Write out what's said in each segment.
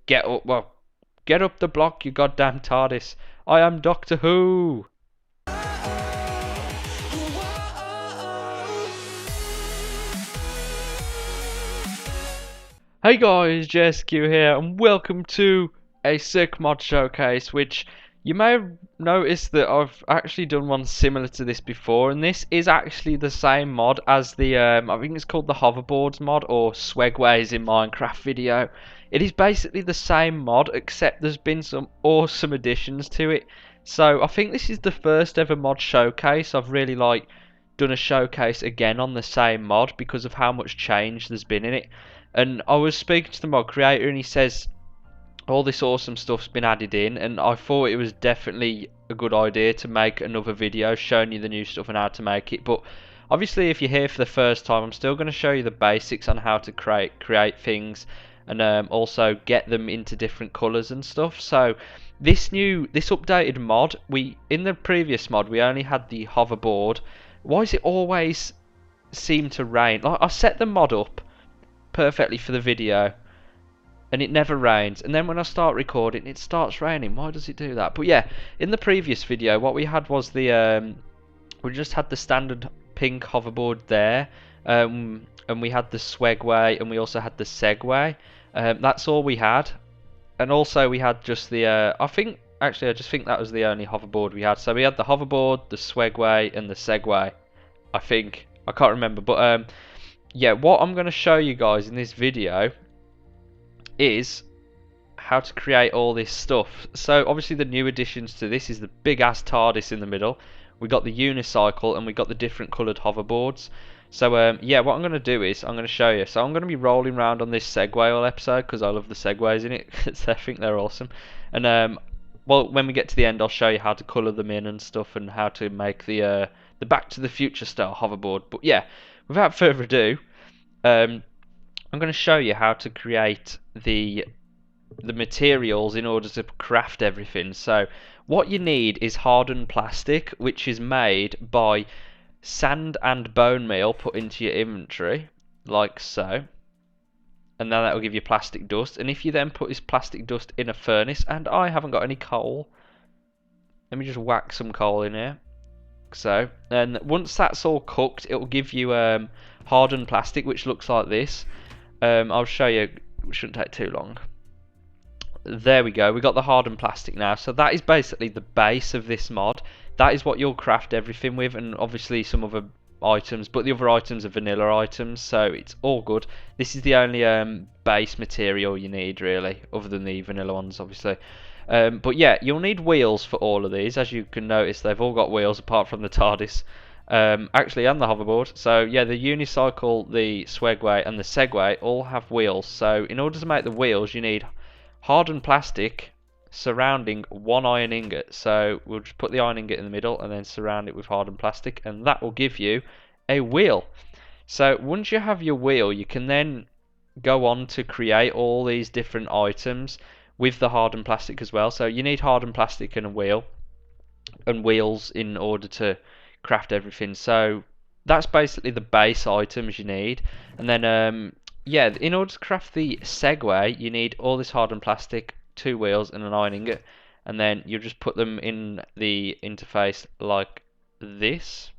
Get up, well, get up the block, you goddamn TARDIS. I am Doctor Who. Hey guys, JSQ here, and welcome to a sick mod showcase, which you may have noticed that I've actually done one similar to this before, and this is actually the same mod as the, I think it's called the Hoverboards mod, or Swegways in Minecraft video. It is basically the same mod, except there's been some awesome additions to it. So I think this is the first ever mod showcase I've really done a showcase again on the same mod because of how much change there's been in it. And I was speaking to the mod creator and he says all this awesome stuff's been added in, and I thought it was definitely a good idea to make another video showing you the new stuff and how to make it. But obviously if you're here for the first time, I'm still going to show you the basics on how to create things, and also get them into different colours and stuff. So this updated mod, in the previous mod we only had the hoverboard. Why does it always seem to rain? Like, I set the mod up perfectly for the video and it never rains, and then when I start recording it starts raining. Why does it do that? But yeah, in the previous video what we had was the we just had the standard pink hoverboard there, and we had the Swegway, and we also had the Segway. That's all we had, and also we had just the I just think that was the only hoverboard we had. So we had the hoverboard, the Swegway, and the Segway. I can't remember, but yeah, what I'm going to show you guys in this video is how to create all this stuff. So obviously the new additions to this is the big ass TARDIS in the middle. We got the Unicycle, and we got the different coloured hoverboards. So yeah, what I'm going to do is I'm going to show you. So I'm going to be rolling around on this Segway all episode because I love the Segways in it. I think they're awesome. And well, when we get to the end I'll show you how to colour them in and stuff, and how to make the Back to the Future style hoverboard. But yeah, without further ado, I'm going to show you how to create the materials in order to craft everything. So what you need is hardened plastic, which is made by sand and bone meal put into your inventory, like so. And then that will give you plastic dust. And if you then put this plastic dust in a furnace, and I haven't got any coal, let me just whack some coal in here. So, and once that's all cooked, it will give you hardened plastic, which looks like this. I'll show you, it shouldn't take too long. There we go, we got the hardened plastic now. So that is basically the base of this mod. That is what you'll craft everything with, and obviously some other items, but the other items are vanilla items, so it's all good. This is the only base material you need really, other than the vanilla ones obviously. But yeah, you'll need wheels for all of these. As you can notice, they've all got wheels apart from the TARDIS. Actually, and the hoverboard. So yeah, the Unicycle, the Swegway, and the Segway all have wheels. So in order to make the wheels, you need hardened plastic surrounding one iron ingot. So we'll just put the iron ingot in the middle and then surround it with hardened plastic, and that will give you a wheel. So once you have your wheel, you can then go on to create all these different items with the hardened plastic as well. So you need hardened plastic and a wheel, and wheels in order to craft everything. So that's basically the base items you need. And then yeah, in order to craft the Segway, you need all this hardened plastic, 2 wheels, and an iron ingot. And then you just put them in the interface like this,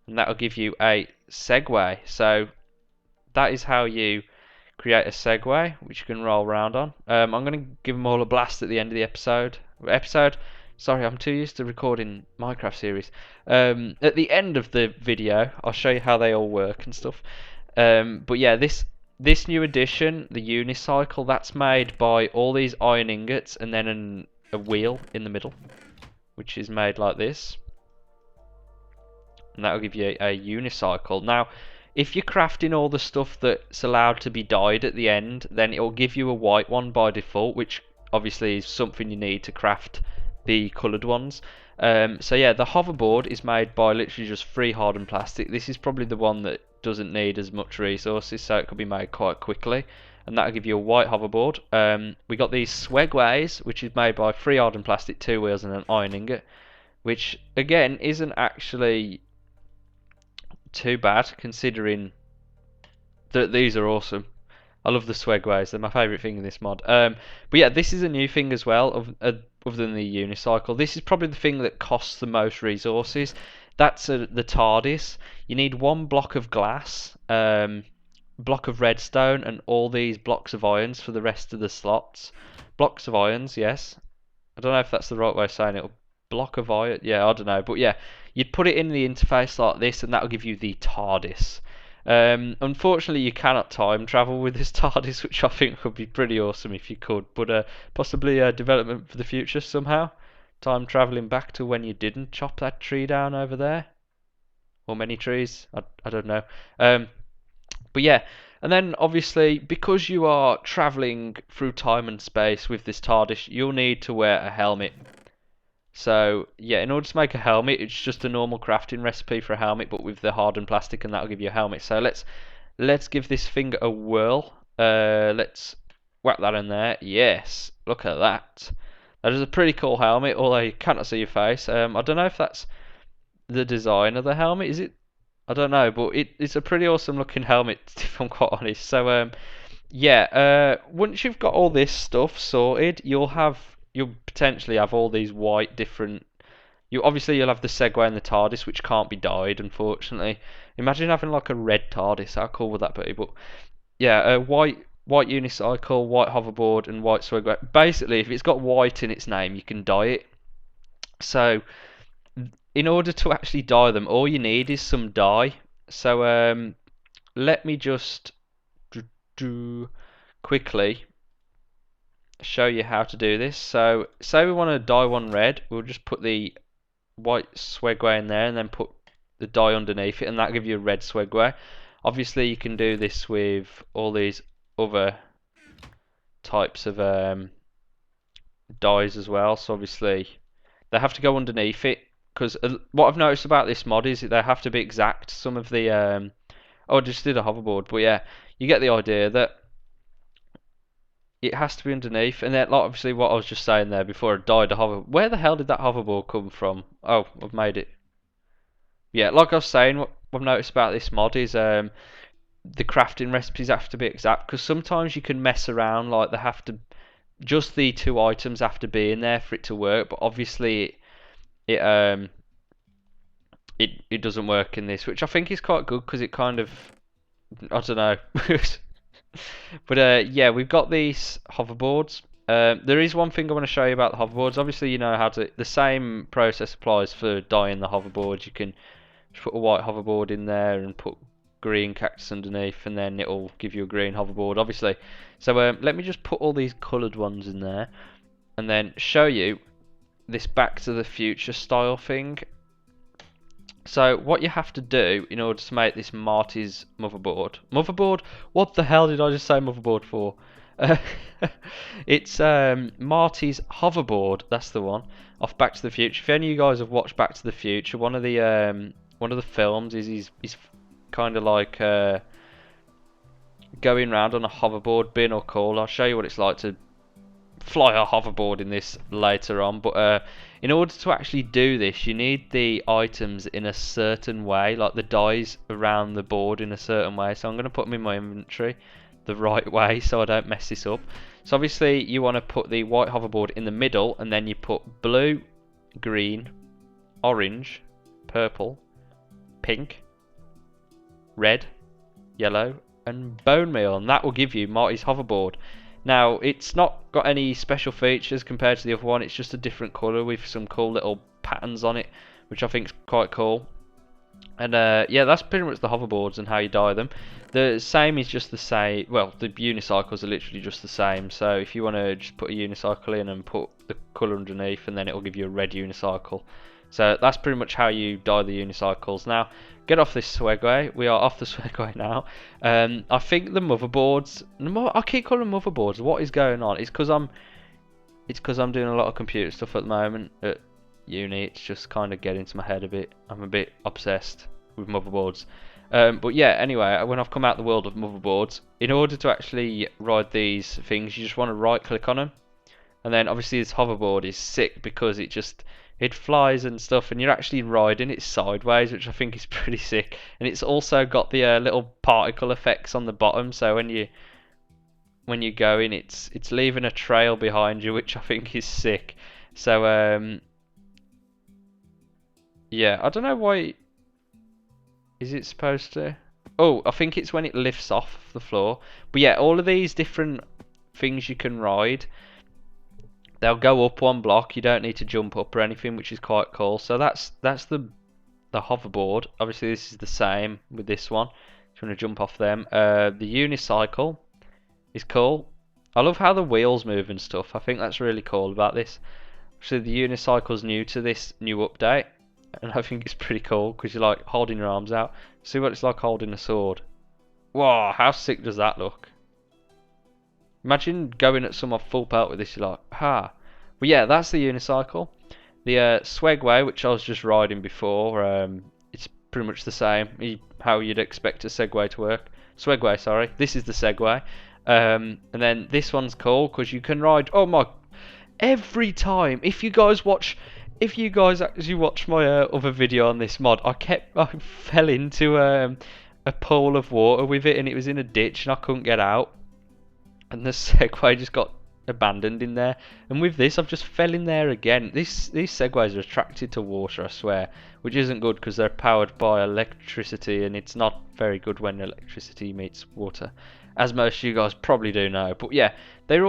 and that will give you a Segway. So that is how you create a Segway, which you can roll around on. I'm going to give them all a blast at the end of the episode. Sorry, I'm too used to recording Minecraft series. At the end of the video, I'll show you how they all work and stuff. But yeah, this new addition, the Unicycle, that's made by all these iron ingots and then a wheel in the middle, which is made like this. And that will give you a Unicycle. Now, if you're crafting all the stuff that's allowed to be dyed at the end, then it will give you a white one by default, which obviously is something you need to craft the coloured ones. So yeah, the hoverboard is made by literally just 3 hardened plastic. This is probably the one that doesn't need as much resources, so it could be made quite quickly, and that'll give you a white hoverboard. We got these Swegways, which is made by 3 hardened plastic, 2 wheels, and an iron ingot, which again isn't actually too bad considering that these are awesome. I love the Swegways. They're my favourite thing in this mod. But yeah, this is a new thing as well, other than the Unicycle. This is probably the thing that costs the most resources. That's the TARDIS. You need one block of glass, block of redstone, and all these blocks of irons for the rest of the slots. Blocks of irons, yes. I don't know if that's the right way of saying it. Block of iron, yeah, I don't know. But yeah, you'd put it in the interface like this, and that'll give you the TARDIS. Unfortunately, you cannot time travel with this TARDIS, which I think would be pretty awesome if you could. But possibly a development for the future somehow. Time traveling back to when you didn't chop that tree down over there, or many trees. I don't know. But yeah, and then obviously because you are traveling through time and space with this TARDIS, you'll need to wear a helmet. So yeah, in order to make a helmet, it's just a normal crafting recipe for a helmet, but with the hardened plastic, and that'll give you a helmet. So let's give this thing a whirl. Let's whack that in there. Yes, look at that. That is a pretty cool helmet, although you cannot see your face. I don't know if that's the design of the helmet. Is it? I don't know, but it's a pretty awesome looking helmet, if I'm quite honest. So yeah, once you've got all this stuff sorted, you'll potentially have all these white different. You'll have the Segway and the TARDIS, which can't be dyed, unfortunately. Imagine having like a red TARDIS. How cool would that be? But yeah, white unicycle, white hoverboard, and white Swegway. Basically, if it's got white in its name, you can dye it. So in order to actually dye them, all you need is some dye. So let me just quickly show you how to do this. So say we want to dye one red, we'll just put the white Swegway in there and then put the dye underneath it, and that'll give you a red Swegway. Obviously you can do this with all these other types of dyes as well. So obviously they have to go underneath it, because what I've noticed about this mod is that they have to be exact. Some of the oh, I just did a hoverboard, but yeah, you get the idea that it has to be underneath. And then, like, obviously, what I was just saying there before I died, a hover. Where the hell did that hoverboard come from? Oh, I've made it. Yeah, like I was saying, what I've noticed about this mod is the crafting recipes have to be exact, because sometimes you can mess around. Like, they have to just the two items have to be in there for it to work. But obviously, it doesn't work in this, which I think is quite good, because it kind of, I don't know. But yeah, we've got these hoverboards. There is one thing I want to show you about the hoverboards. Obviously, you know how to. The same process applies for dyeing the hoverboards. You can just put a white hoverboard in there and put green cactus underneath, and then it'll give you a green hoverboard, obviously. So let me just put all these coloured ones in there, and then show you this Back to the Future style thing. So what you have to do in order to make this Marty's motherboard, what the hell did I just say motherboard for? It's Marty's hoverboard, that's the one, off Back to the Future. If any of you guys have watched Back to the Future, one of the films is he's kind of like going around on a hoverboard, being all cool. I'll show you what it's like to fly a hoverboard in this later on, but in order to actually do this, you need the items in a certain way, like the dies around the board in a certain way. So I'm going to put them in my inventory the right way so I don't mess this up. So obviously you want to put the white hoverboard in the middle, and then you put blue, green, orange, purple, pink, red, yellow, and bone meal, and that will give you Marty's hoverboard. Now, it's not got any special features compared to the other one. It's just a different colour with some cool little patterns on it, which I think is quite cool. And yeah, that's pretty much the hoverboards and how you dye them. The same is just the same. Well, the unicycles are literally just the same. So if you want to just put a unicycle in and put the colour underneath, and then it will give you a red unicycle. So that's pretty much how you dye the unicycles. Now, get off this Swegway. We are off the Swegway now. I think the motherboards. I keep calling them motherboards. What is going on? It's because I'm doing a lot of computer stuff at the moment at uni. It's just kind of getting to my head a bit. I'm a bit obsessed with motherboards. But yeah, anyway, when I've come out the world of motherboards, in order to actually ride these things, you just want to right click on them, and then obviously this hoverboard is sick because it flies and stuff, and you're actually riding it sideways, which I think is pretty sick. And it's also got the little particle effects on the bottom, so when you when you're going, it's leaving a trail behind you, which I think is sick. So yeah, I don't know why. Is it supposed to? Oh, I think it's when it lifts off the floor. But yeah, all of these different things you can ride, they'll go up one block. You don't need to jump up or anything, which is quite cool. So that's the hoverboard. Obviously, this is the same with this one. If you want to jump off them, the unicycle is cool. I love how the wheels move and stuff. I think that's really cool about this. So the unicycle's new to this new update, and I think it's pretty cool because you're like holding your arms out. See what it's like holding a sword. Wow, how sick does that look? Imagine going at someone full pelt with this. You're like, ha. Well, yeah, that's the unicycle. The Swegway, which I was just riding before, it's pretty much the same. How you'd expect a Segway to work. Swegway, sorry. This is the Segway. And then this one's cool because you can ride. Oh my! Every time, if you guys actually watch my other video on this mod, I fell into a pool of water with it, and it was in a ditch, and I couldn't get out, and the Segway just got abandoned in there. And with this, I've just fell in there again. These Segways are attracted to water, I swear, which isn't good because they're powered by electricity, and it's not very good when electricity meets water, as most of you guys probably do know. But yeah, they're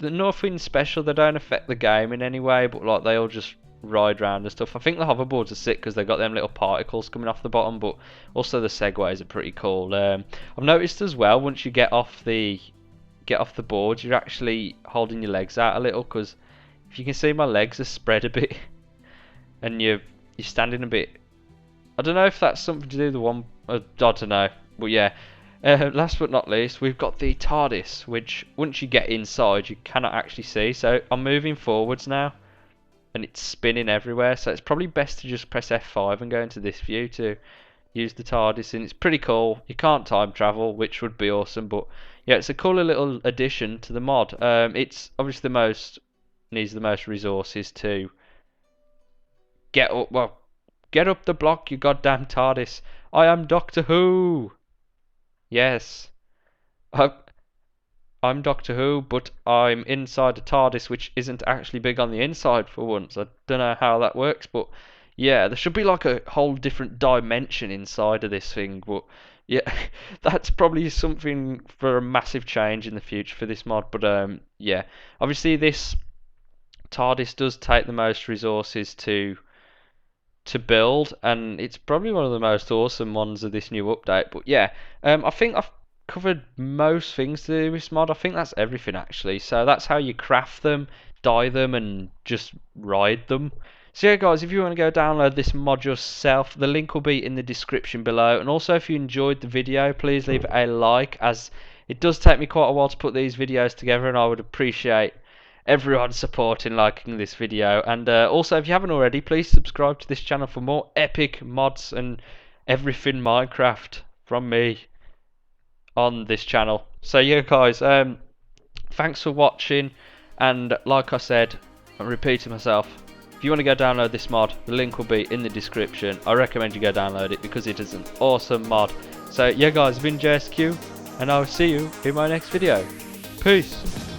nothing special. They don't affect the game in any way, but like they all just ride around and stuff. I think the hoverboards are sick because they got them little particles coming off the bottom, but also the Segways are pretty cool. I've noticed as well, once you get off the board, you're actually holding your legs out a little, because if you can see, my legs are spread a bit and you're standing a bit. I don't know if that's something to do with the one. I don't know, but yeah. Last but not least, we've got the TARDIS, which once you get inside, you cannot actually see. So I'm moving forwards now, and it's spinning everywhere. So it's probably best to just press F5 and go into this view to use the TARDIS, and it's pretty cool. You can't time travel, which would be awesome, but yeah, it's a cooler little addition to the mod. It's obviously needs the most resources to get up. Well, get up the block, you goddamn TARDIS. I am Doctor Who. Yes, I'm Doctor Who, but I'm inside a TARDIS, which isn't actually big on the inside for once. I don't know how that works, but yeah, there should be like a whole different dimension inside of this thing. But yeah, that's probably something for a massive change in the future for this mod. But yeah, obviously this TARDIS does take the most resources to build, and it's probably one of the most awesome ones of this new update. But yeah, I think I've covered most things to do with this mod. I think that's everything actually. So that's how you craft them, dye them, and just ride them. So yeah guys, if you want to go download this mod yourself, the link will be in the description below. And also, if you enjoyed the video, please leave a like, as it does take me quite a while to put these videos together, and I would appreciate everyone supporting, liking this video. And also, if you haven't already, please subscribe to this channel for more epic mods and everything Minecraft from me on this channel. So yeah guys, thanks for watching, and like I said, I'm repeating myself, if you want to go download this mod, the link will be in the description. I recommend you go download it because it is an awesome mod. So yeah guys, I've been JSQ, and I'll see you in my next video. Peace.